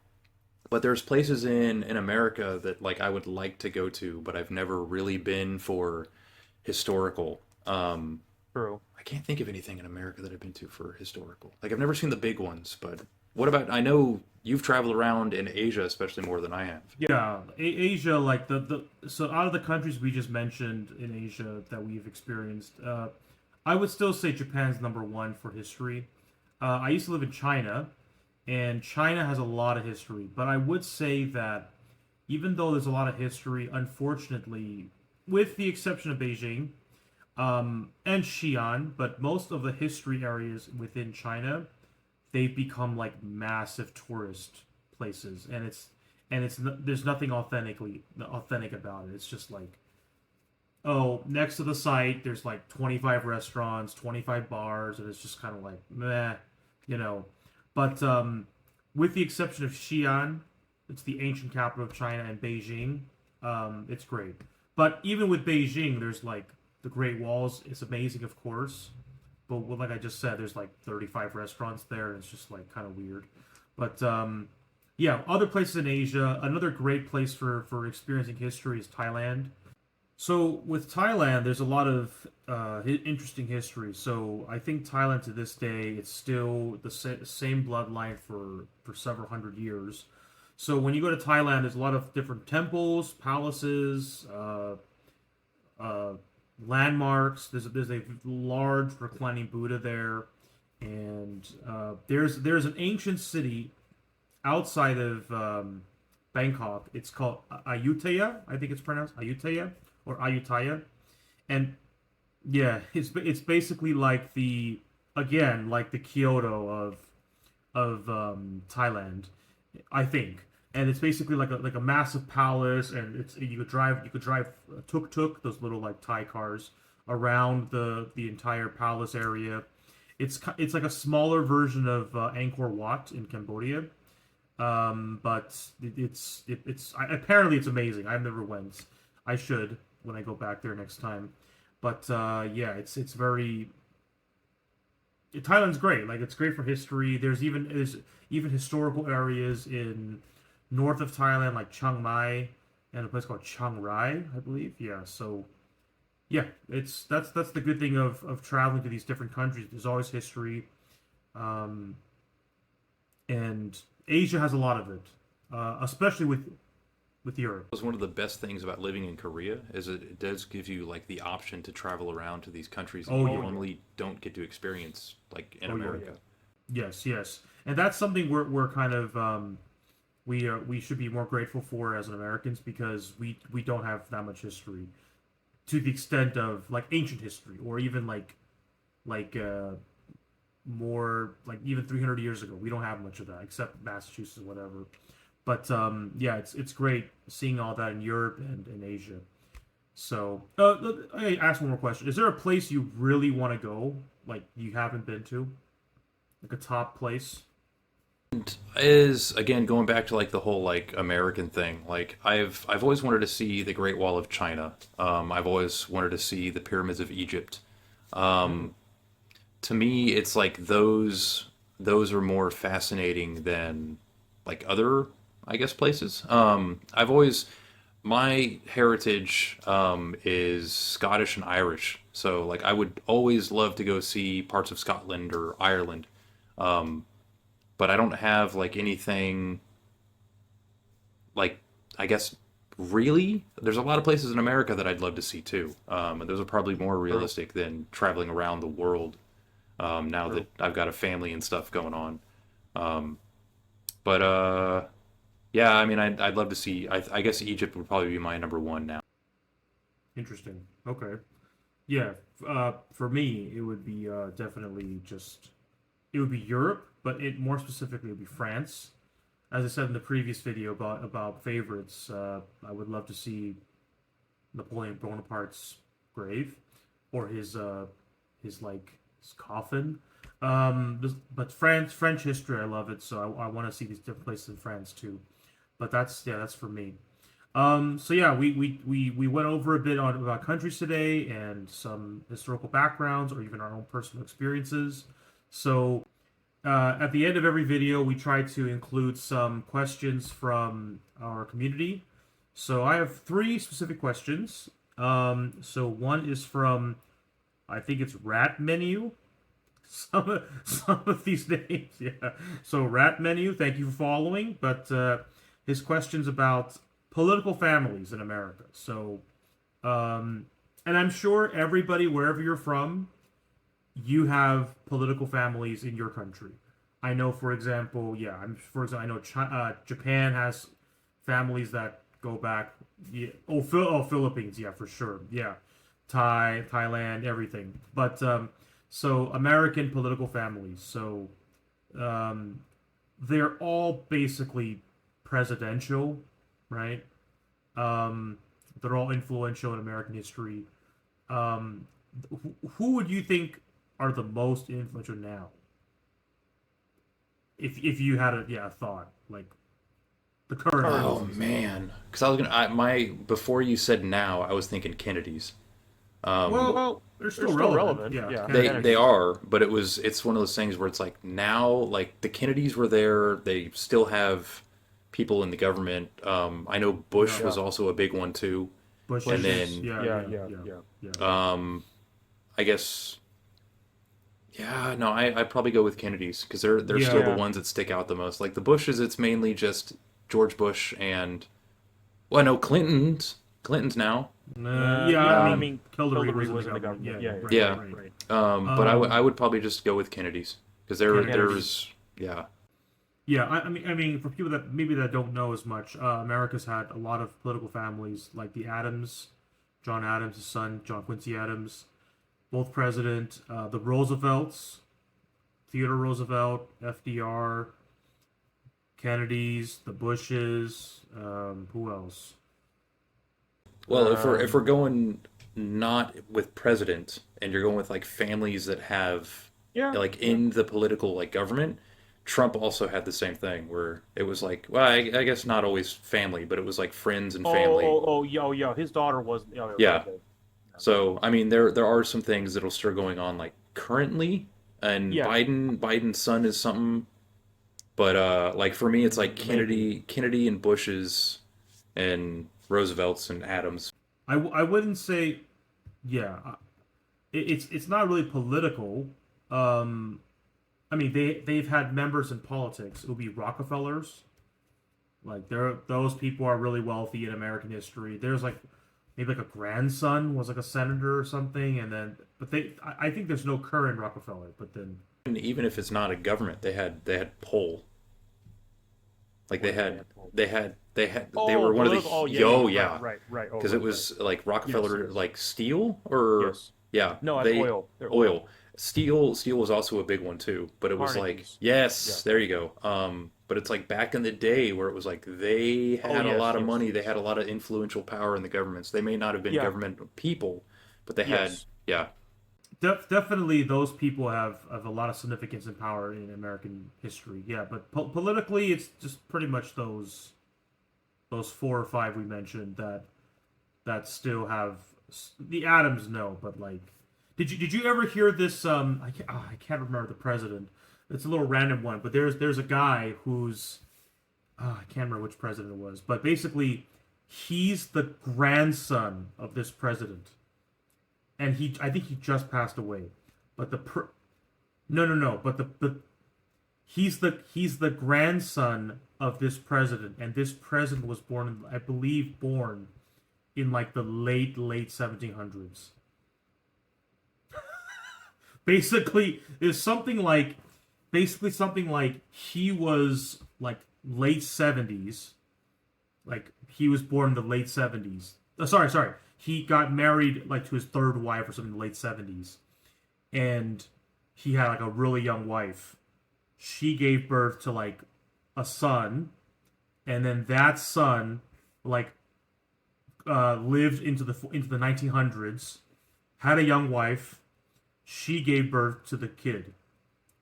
But there's places in America that like I would like to go to, but I've never really been for historical. True. I can't think of anything in America that I've been to for historical. Like I've never seen the big ones, but what about? I know you've traveled around in Asia, especially more than I have. Yeah, Asia, like the so out of the countries we just mentioned in Asia that we've experienced, I would still say Japan's number one for history. I used to live in China, and China has a lot of history, but I would say that even though there's a lot of history, unfortunately, with the exception of Beijing, and Xi'an, but most of the history areas within China, they've become like massive tourist places, there's nothing authentic about it. It's just like, oh, next to the site, there's like 25 restaurants, 25 bars, and it's just kind of like meh, you know. But with the exception of Xi'an, it's the ancient capital of China, and Beijing, it's great. But even with Beijing, there's like the Great Walls. It's amazing, of course. But like I just said, there's like 35 restaurants there, and it's just like kind of weird. But yeah, other places in Asia. Another great place for experiencing history is Thailand. So with Thailand, there's a lot of interesting history. So I think Thailand to this day, it's still the same bloodline for several hundred years. So when you go to Thailand, there's a lot of different temples, palaces, uh, landmarks. There's a large reclining Buddha there, and there's an ancient city outside of Bangkok. It's called Ayutthaya. I think it's pronounced Ayutthaya or Ayutthaya, and yeah, it's basically like the again like the Kyoto of Thailand, I think. And it's basically like a massive palace, and it's you could drive tuk tuk, those little like Thai cars, around the entire palace area. It's like a smaller version of Angkor Wat in Cambodia, but apparently it's amazing. I've never went. I should when I go back there next time. But yeah, it's very Thailand's great. Like it's great for history. There's even historical areas in north of Thailand, like Chiang Mai, and a place called Chiang Rai, I believe. Yeah. So yeah, that's the good thing of traveling to these different countries. There's always history, um, and Asia has a lot of it, especially with Europe. Was one of the best things about living in Korea is it does give you like the option to travel around to these countries that Oh you yeah, normally don't get to experience like in oh yeah, America. yes, yes, and that's something we're kind of we should be more grateful for as Americans because we don't have that much history to the extent of like ancient history or even like more like even 300 years ago. We don't have much of that except Massachusetts, whatever. But yeah, it's great seeing all that in Europe and in Asia. So, I ask one more question: is there a place you really want to go, like you haven't been to, like a top place? Is again going back to like the whole like American thing. Like I've always wanted to see the Great Wall of China. I've always wanted to see the pyramids of Egypt. Mm, To me, it's like those are more fascinating than like other, I guess, places. I've always my heritage is Scottish and Irish, so like I would always love to go see parts of Scotland or Ireland. But I don't have like anything like I guess really. There's a lot of places in America that I'd love to see too. And those are probably more true, realistic than traveling around the world. Now true. that I've got a family and stuff going on. Um, but yeah, I mean, I'd love to see. I guess Egypt would probably be my number one now. Interesting. Okay. Yeah. For me, it would be definitely just it would be Europe, but it more specifically it would be France. As I said in the previous video about favorites, I would love to see Napoleon Bonaparte's grave or his like his coffin. But French history, I love it, so I want to see these different places in France too. But that's for me. So yeah, we went over a bit on about countries today and some historical backgrounds or even our own personal experiences. So at the end of every video, we try to include some questions from our community. So I have three specific questions. So one is from, I think it's Rat Menu. Some of these names, yeah. So Rat Menu, thank you for following. But his question's about political families in America. So, and I'm sure everybody, wherever you're from, you have political families in your country. I know, for example, yeah, I know Japan has families that go back. Yeah, Philippines, yeah, for sure, yeah, Thailand, everything. But so American political families, so um, they're all basically presidential, right? Um, they're all influential in American history. Um, who would you think are the most influential now? If you had a thought like the current Current Oh ones. ones. man, because I was gonna my before you said now, I was thinking Kennedys. Um, Well, Well, they're they're still still relevant. relevant. Yeah, Yeah, they Kennedy's. Kennedys. are, but it's one of those things where it's like now, like the Kennedys were there, they still have people in the government. I know Yeah, Bush was Yeah. also a big one too, and Bush Bushes. is. then Yeah, Yeah, yeah, yeah, yeah, yeah. yeah. um, I guess yeah, no, I'd probably go with Kennedys because they're still Yeah. the Yeah. ones that stick out the most. Like the Bushes, it's mainly just George Bush and well, no, Clinton's now. Yeah. I Yeah. I mean, Um, mean, Hillary was Hillary in the was in the government. government. Yeah, Yeah, right, yeah, right, right. right. but I Um, would probably just go with Kennedys because Kennedy. Kennedys. there's yeah. Yeah, I mean, for people that maybe that don't know as much, America's had a lot of political families, like the Adams, John Adams, his son, John Quincy Adams, both president, the Roosevelts, Theodore Roosevelt, FDR, Kennedys, the Bushes, who else? Well, if we're Um. going not with president and you're going with like families that have Yeah. like Yeah. in the political like government, Trump also had the same thing where it was like, well, I guess not always family, but it was like friends and family. Yeah. Oh, yeah. His daughter was. Yeah. Okay. Yeah. Okay. So I mean, there are some things that'll start going on like currently, and Yeah. Biden's son is something, but like for me, it's like Maybe. Kennedy and Bush's and Roosevelt's and Adams. I wouldn't say, yeah, it's not really political. Um, I mean, they've had members in politics. It would be Rockefellers. Like those people are really wealthy in American history. There's like maybe like a grandson was like a senator or something, and then but I think there's no current Rockefeller. But then And even if it's not a government, they had poll. Like What do you mean? they were one of the Political. Oh, yeah. Yeah. yo Yeah. Right. yeah Right. Right. Oh, because it right. Right. was like Yes. Rockefeller Yes. like steel or Yes. yeah No, it's they oil. They're oil oil. Steel was also a big one too, but it was like, Carnegie's. Yeah. yes, there you go. But it's like back in the day where it was like they Oh had a yes, lot of yes, money, they yes. had a lot of influential power in the governments. They may not have been Yeah. government people, but they had, Yes. yeah. Definitely, those people have a lot of significance and power in American history. Yeah, but politically, it's just pretty much those four or five we mentioned that still have the Adams. No, but like, did you ever hear this? I can't remember the president. It's a little random one, but there's a guy who's I can't remember which president it was, but basically, he's the grandson of this president, and I think he just passed away, but no, but he's the grandson of this president, and this president was born, I believe, born in like the late 1700s. Basically, he was like late 70s, like he was born in the late 70s. Sorry, he got married like to his third wife or something in the late 70s, and he had like a really young wife. She gave birth to like a son, and then that son like lived into the 1900s, had a young wife. She gave birth to the kid,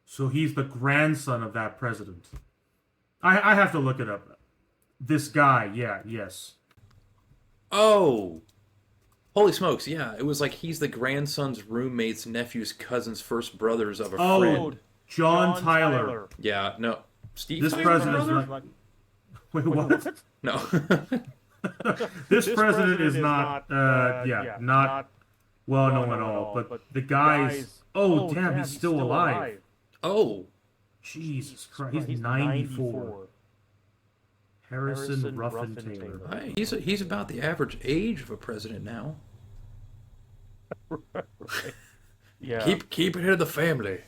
so he's the grandson of that president. I have to look it up. This guy, yeah, yes. Oh, holy smokes, yeah. It was like he's the grandson's roommate's nephew's cousin's first brothers of a Oh, friend. John Tyler. Yeah, no. Steve This Tyler? president is brother? not. Wait, what? No. This This president is is not. Not well known at all. But the guy's. Oh, damn, he's still alive. Oh, Jesus Christ, he's He's 94. Harrison Ruffin Ruffin Taylor. Taylor. he's about the average age of a president now. Yeah. Keep it in the family.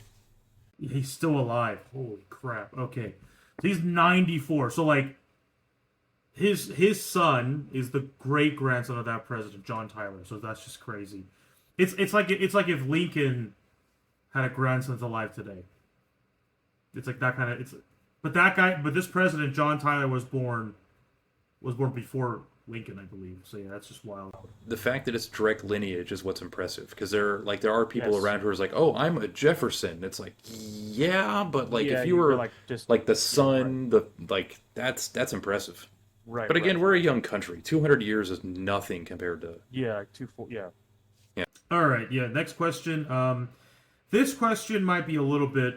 He's still alive. Holy crap. Okay. So he's 94. So like his son is the great grandson of that president, John Tyler. So that's just crazy. It's like if Lincoln had a grandson that's alive today. It's like that kind of but this president, John Tyler, was born before Lincoln, I believe. So yeah, that's just wild. The fact that it's direct lineage is what's impressive because there are people Yes. around who are like, oh, I'm a Jefferson. It's like, yeah, but like Yeah, if you were like just like the son, the like that's impressive. right. But again, right. we're a young country. 200 years is nothing compared to. Yeah, 2-4. Yeah. All right, yeah. Next question. This question might be a little bit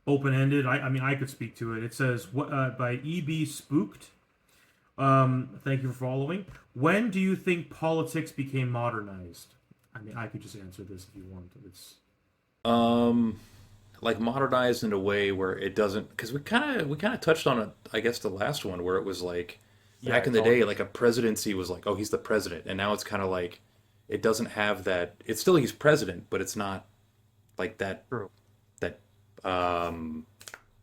open-ended. I mean, I could speak to it. It says, "What by EB Spooked." Thank you for following. When do you think politics became modernized? I mean, I could just answer this if you want. It's Like modernized in a way where it doesn't because we kind of touched on it, I guess, the last one where it was like Yeah, back in the it's day all- like a presidency was like, oh, he's the president, and now it's kind of like it doesn't have that. It's still he's president, but it's not like that True. that um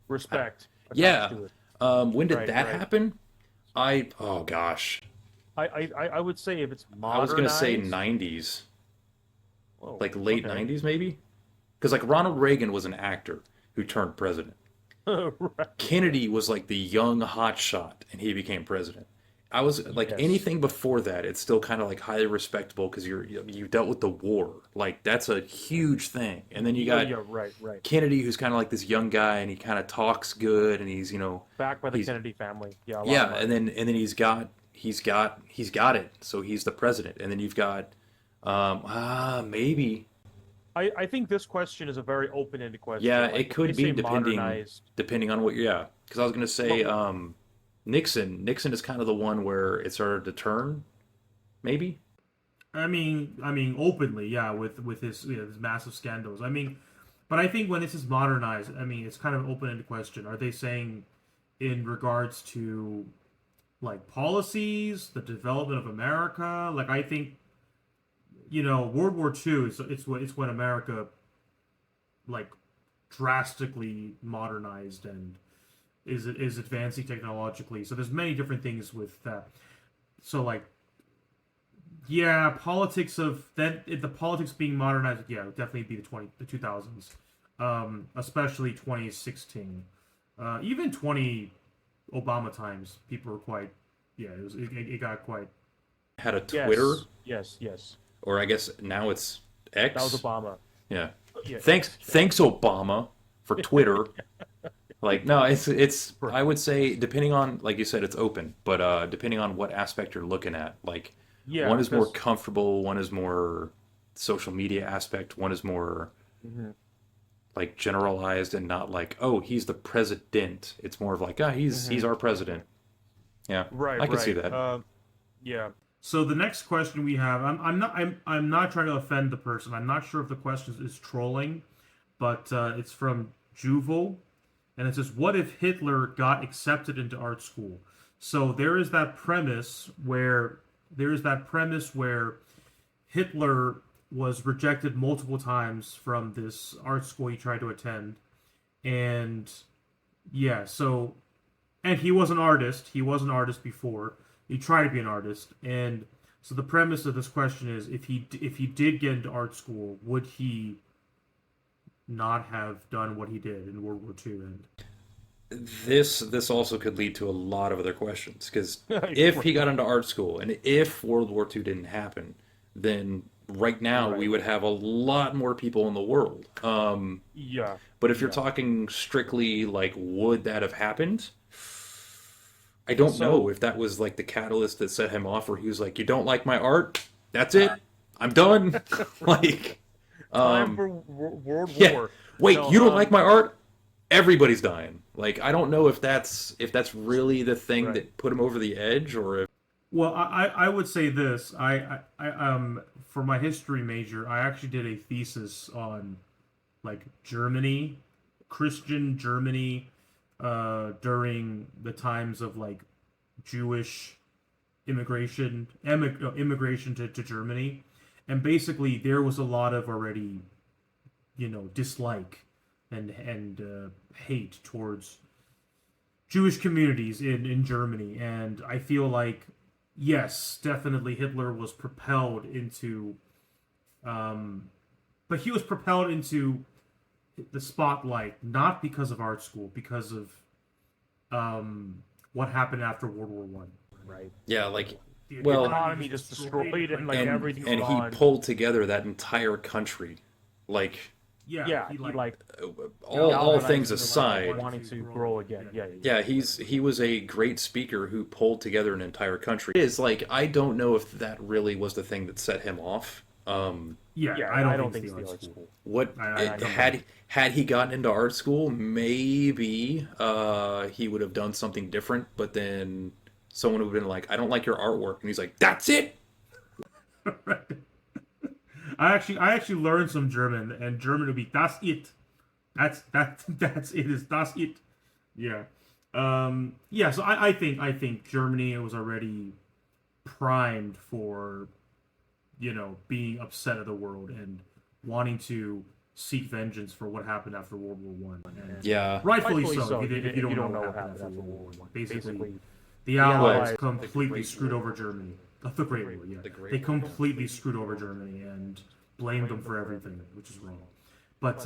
Respect. yeah. attached to it. When did Right, that right. happen? Oh gosh, I would say if it's I modernized. was gonna say 90s, Whoa, like late okay. 90s maybe, because like Ronald Reagan was an actor who turned president. Right. Kennedy was like the young hotshot, and he became president. I was like Yes. anything before that, it's still kind of like highly respectable because you dealt with the war, like that's a huge thing. And then you got Yeah, right. Kennedy, who's kind of like this young guy, and he kind of talks good, and he's Backed by the he's- Kennedy family. Yeah. A lot yeah, of money. and then he's got it, so he's the president. And then you've got maybe I think this question is a very open-ended question. yeah, Like, it if could they be say depending modernized, on what yeah, because I was gonna say Nixon is kind of the one where it started to turn, maybe. I mean, openly, yeah, with his his massive scandals. I mean, but I think when this is modernized, I mean, it's kind of an open-ended question. Are they saying in regards to like policies, the development of America? Like, I think World War II it's when America like drastically modernized and is advancing technologically. So there's many different things with that. So like Yeah, politics of that the politics being modernized. Yeah, it would definitely be the 2000s, especially 2016, even 20 Obama times. People were quite. Yeah, it got quite. Had a Twitter, Yes, yes, yes. or I guess now it's That was X. Obama. Yeah. Yeah, Thanks, X. thanks Obama for Twitter. Like no, it's I would say depending on like you said it's open, but depending on what aspect you're looking at, like Yeah, one is more because comfortable, one is more social media aspect, one is more like generalized and not like oh he's the president. It's more of like ah he's our president. Yeah, right, I can see right. that. Yeah. So the next question we have, I'm not trying to offend the person. I'm not sure if the question is trolling, but it's from Juval, and it says, "What if Hitler got accepted into art school?" So there is that premise where Hitler was rejected multiple times from this art school he tried to attend, and yeah, so and he was an artist. He was an artist before. He tried to be an artist, and so the premise of this question is: if he did get into art school, would he not have done what he did in World War II? And This also could lead to a lot of other questions because if he got into art school and if World War II didn't happen, then right now we Right. would have a lot more people in the world. Yeah. But if you're Yeah. talking strictly like would that have happened, I don't know So if that was like the catalyst that set him off, where he was like, "You don't like my art? That's it. I'm done." Like, time um, for World yeah. War. Wait, No, you don't like my art? Everybody's dying. Like, I don't know if that's really the thing right. that put him over the edge, or if well, I would say this: for my history major, I actually did a thesis on like Germany, Christian Germany, during the times of like Jewish immigration to Germany, and basically there was a lot of already dislike and hate towards Jewish communities in Germany, and I feel like yes, definitely Hitler was propelled into, um, but he was propelled into the spotlight not because of art school, because of what happened after World War One. Right. yeah, like, The well, Economy just destroyed and like and everything's and he gone. pulled together that entire country, like Yeah, he he like like all things galvanized aside. wanting to grow again. Yeah, Yeah, he was a great speaker who pulled together an entire country. It is like I don't know if that really was the thing that set him off. yeah, yeah. I I don't don't think think it's it's the the art art school. school. What I don't had he gotten into art school, maybe he would have done something different. But then someone would have been like, "I don't like your artwork," and he's like, "That's it." I actually learned some German, and German would be "das it." That's it is "das it." Yeah. Yeah. So I think Germany was already primed for being upset at the world and wanting to seek vengeance for what happened after World War One, and Yeah. rightfully Rightfully so. so. If you don't know know what happened after after World War One, basically Basically, the the Allies Allies completely screwed over Germany. The Great War, yeah. The Great They War. completely screwed over Germany and blamed them for everything, which is wrong. But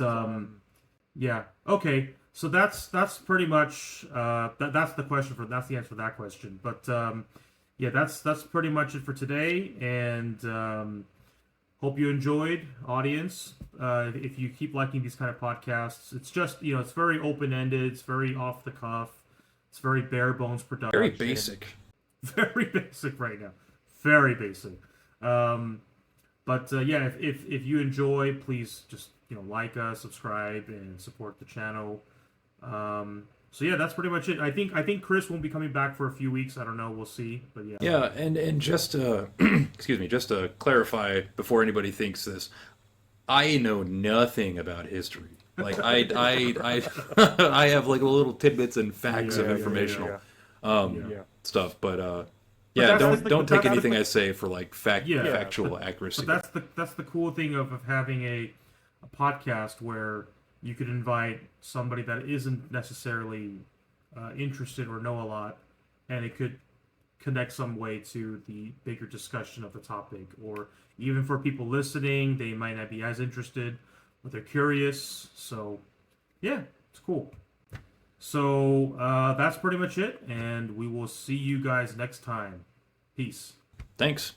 yeah, okay. So that's pretty much that's the question for that's the answer for that question. But yeah, that's pretty much it for today, and hope you enjoyed, audience. If you keep liking these kind of podcasts, it's just it's very open ended, it's very off the cuff, it's very bare bones production, Very basic. very basic right now, very basic. But yeah, if you enjoy, please just like us, subscribe, and support the channel. So yeah, that's pretty much it. I think Chris won't be coming back for a few weeks. I don't know. We'll see. But yeah. Yeah, and just to excuse me, just to clarify before anybody thinks this, I know nothing about history. Like I I have like little tidbits and facts of Yeah, yeah, informational Yeah. stuff, but that's don't the- don't but take that's anything the- I say for like Yeah. factual But accuracy. that's the cool thing of having a podcast where you could invite somebody that isn't necessarily interested or know a lot, and it could connect some way to the bigger discussion of the topic. Or even for people listening, they might not be as interested, but they're curious. So, yeah, it's cool. So that's pretty much it, and we will see you guys next time. Peace. Thanks.